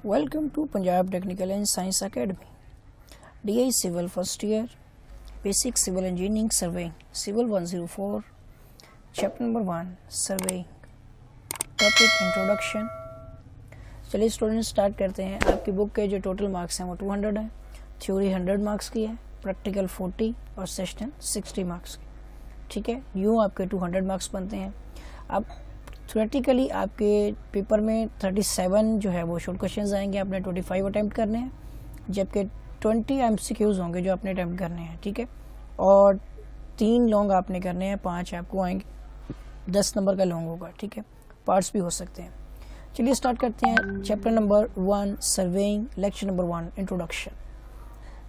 Welcome to Punjab Technical and Science Academy. DI Civil First Year, Basic Civil Engineering Surveying, Civil 104, Chapter number 1, Surveying. Topic Introduction. चलिए student start करते हैं. आपकी book के जो total marks हैं वो 200 हैं. थ्योरी 100 मार्क्स की है, प्रैक्टिकल 40 और सेशनल 60 मार्क्स की. ठीक है, यूँ आपके 200 मार्क्स बनते हैं. अब थ्योरेटिकली आपके पेपर में 37 जो है वो शॉर्ट क्वेश्चंस आएंगे, आपने 25 अटैम्प्ट करने हैं, जबकि 20 MCQs होंगे जो आपने अटैम्प्ट करने हैं. ठीक है, और 3 लॉन्ग आपने करने हैं, 5 आपको आएंगे, 10 नंबर का लॉन्ग होगा. ठीक है, पार्ट्स भी हो सकते हैं. चलिए स्टार्ट करते हैं. Chapter number 1 surveying, lecture number 1 introduction.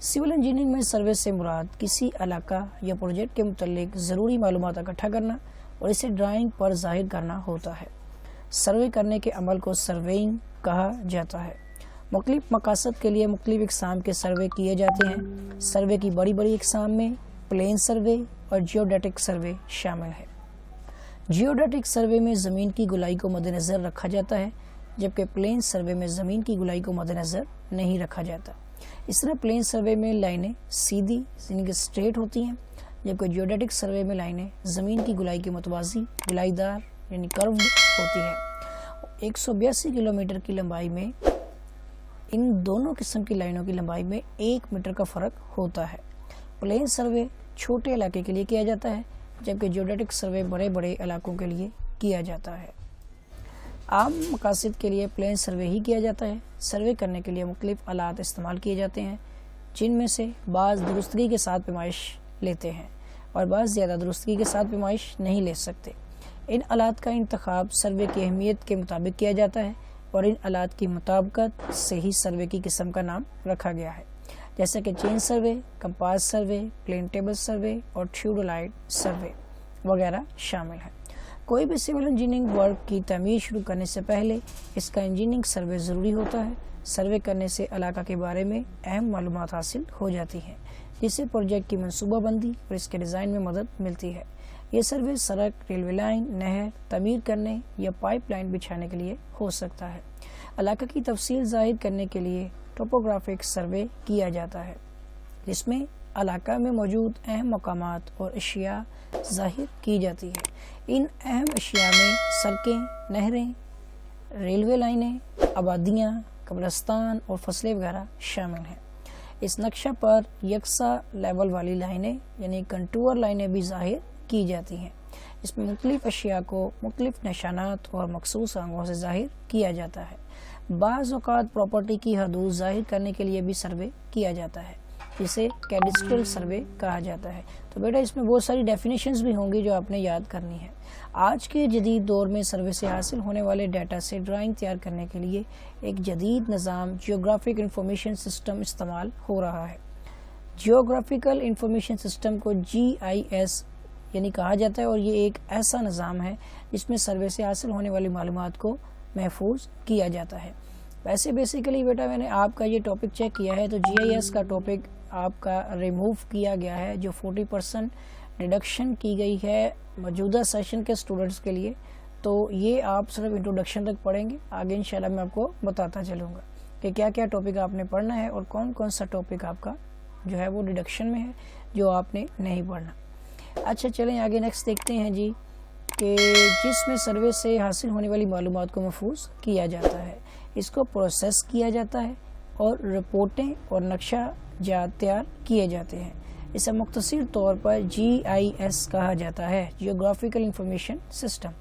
Civil engineering में सर्वे से मुराद किसी इलाका या प्रोजेक्ट के मुतल्लिक ज़रूरी मालूमात इकट्ठा करना और इसे ड्राइंग पर ज़ाहिर करना होता है. सर्वे करने के अमल को सर्वेइंग कहा जाता है. मुख्तलिफ मकासद के लिए मुख्तलिफ इकसाम के सर्वे किए जाते हैं. सर्वे की बड़ी बड़ी इकसाम में प्लेन सर्वे और जियोडेटिक सर्वे शामिल है. जियोडेटिक सर्वे में ज़मीन की गुलाई को मद्देनज़र रखा जाता है, जबकि प्लेन सर्वे में ज़मीन की गुलाई को मद्देनज़र नहीं रखा जाता. इस तरह प्लेन सर्वे में लाइनें सीधी यानी कि स्ट्रेट होती हैं, जबकि जियोडेटिक सर्वे में लाइनें ज़मीन की गुलाई के मुतवाज़ी गुलाईदार यानी कर्व्ड होती है. 182 किलोमीटर की लंबाई में इन दोनों किस्म की लाइनों की लंबाई में 1 मीटर का फ़र्क होता है. प्लेन सर्वे छोटे इलाके के लिए किया जाता है, जबकि जियोडेटिक सर्वे बड़े बड़े इलाकों के लिए किया जाता है. आम मकासद के लिए प्लेन सर्वे ही किया जाता है. सर्वे करने के लिए मुख्तलिफ आलात इस्तेमाल किए जाते हैं, जिनमें से बाज़ दुरुस्तगी के साथ पैमाइश लेते हैं और बाज़ ज़्यादा दुरुस्तगी के साथ पैमाइश नहीं ले सकते. इन आलात का इंतखाब सर्वे की अहमियत के मुताबिक किया जाता है और इन आलात की मुताबिकत से ही सर्वे की किस्म का नाम रखा गया है, जैसे कि chain survey, compass survey, plane table survey और थियोडोलाइट सर्वे वगैरह शामिल हैं. कोई भी सिविल इंजीनियरिंग वर्क की तमीर शुरू करने से पहले इसका इंजीनियरिंग सर्वे ज़रूरी होता है. सर्वे करने से इलाका के बारे में अहम मालूमात हासिल हो जाती हैं, जिससे प्रोजेक्ट की मनसूबाबंदी और इसके डिज़ाइन में मदद मिलती है. ये सर्वे सड़क, रेलवे लाइन, नहर तमीर करने या पाइप लाइन बिछाने के लिए हो सकता है. इलाका की तफसील ज़ाहिर करने के लिए टोपोग्राफिक सर्वे किया जाता है, जिसमें इलाका में मौजूद अहम मकामात और अशिया ज़ाहिर की जाती है. इन अहम अशिया में सड़कें, नहरें, रेलवे लाइनें, आबादियाँ, कब्रिस्तान और फसलें वगैरह शामिल हैं. इस नक्शा पर यकसा लेवल वाली लाइनें यानी कंटूर लाइनें भी ज़ाहिर की जाती हैं. इसमें मुख्तलिफ अशिया को मुख्तलिफ निशानात और मखसूस रंगों से ज़ाहिर किया जाता है. बाज़ औक़ात प्रॉपर्टी की हदूद ज़ाहिर करने के लिए भी सर्वे किया जाता है, जिसे कैडिस्ट्रल सर्वे कहा जाता है. तो बेटा इसमें बहुत सारी डेफिनेशंस भी होंगी जो आपने याद करनी है. आज के जदीद दौर में सर्वे से हासिल होने वाले डाटा से ड्राइंग तैयार करने के लिए एक जदीद निज़ाम जियोग्राफिक इंफॉर्मेशन सिस्टम इस्तेमाल हो रहा है. जियोग्राफिकल इंफॉर्मेशन सिस्टम को GIS यानी कहा जाता है, और ये एक ऐसा निज़ाम है जिसमें सर्वे से हासिल होने वाली मालूमात को महफूज किया जाता है. वैसे बेसिकली बेटा मैंने आपका ये टॉपिक चेक किया है तो GIS का टॉपिक आपका रिमूव किया गया है, जो 40% डिडक्शन की गई है मौजूदा सेशन के स्टूडेंट्स के लिए. तो ये आप सिर्फ इंट्रोडक्शन तक पढ़ेंगे, आगे इंशाल्लाह मैं आपको बताता चलूँगा कि क्या क्या टॉपिक आपने पढ़ना है और कौन कौन सा टॉपिक आपका जो है वो डिडक्शन में है जो आपने नहीं पढ़ना. अच्छा चलें आगे नेक्स्ट देखते हैं जी, कि जिसमें सर्वे से हासिल होने वाली मालूमात को महफूज किया जाता है, इसको प्रोसेस किया जाता है और रिपोर्टें और नक्शा जात तैयार किए जाते हैं. इसे मुख्तसर तौर पर GIS कहा जाता है, जियोग्राफिकल इंफॉर्मेशन सिस्टम.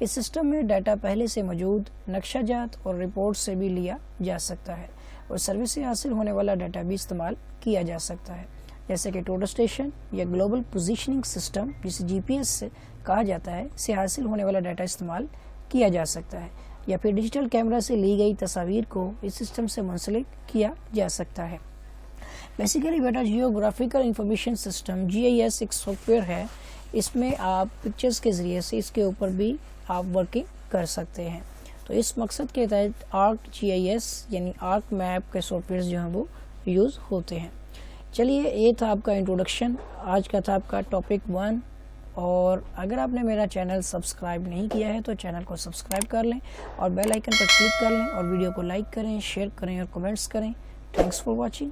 इस सिस्टम में डाटा पहले से मौजूद नक्शा जात और रिपोर्ट से भी लिया जा सकता है और सर्वे से हासिल होने वाला डाटा भी इस्तेमाल किया जा सकता है, जैसे कि टोटल स्टेशन या ग्लोबल पोजीशनिंग सिस्टम जिसे GPS से कहा जाता है, से हासिल होने वाला डाटा इस्तेमाल किया जा सकता है, या फिर डिजिटल कैमरा से ली गई तस्वीर को इस सिस्टम से मुंसलिक किया जा सकता है. बेसिकली बेटा जियोग्राफिकल इंफॉर्मेशन सिस्टम GIS एक सॉफ्टवेयर है. इसमें आप पिक्चर्स के ज़रिए से इसके ऊपर भी आप वर्किंग कर सकते हैं. तो इस मकसद के तहत ArcGIS यानी आर्क मैप के सॉफ्टवेयर जो हैं वो यूज़ होते हैं. चलिए ये था आपका इंट्रोडक्शन. आज का था आपका टॉपिक 1 اور اگر آپ نے میرا چینل سبسکرائب نہیں کیا ہے تو چینل کو سبسکرائب کر لیں اور بیل آئیکن پر کلک کر لیں اور ویڈیو کو لائک کریں، شیئر کریں اور کمنٹس کریں۔ Thanks for watching.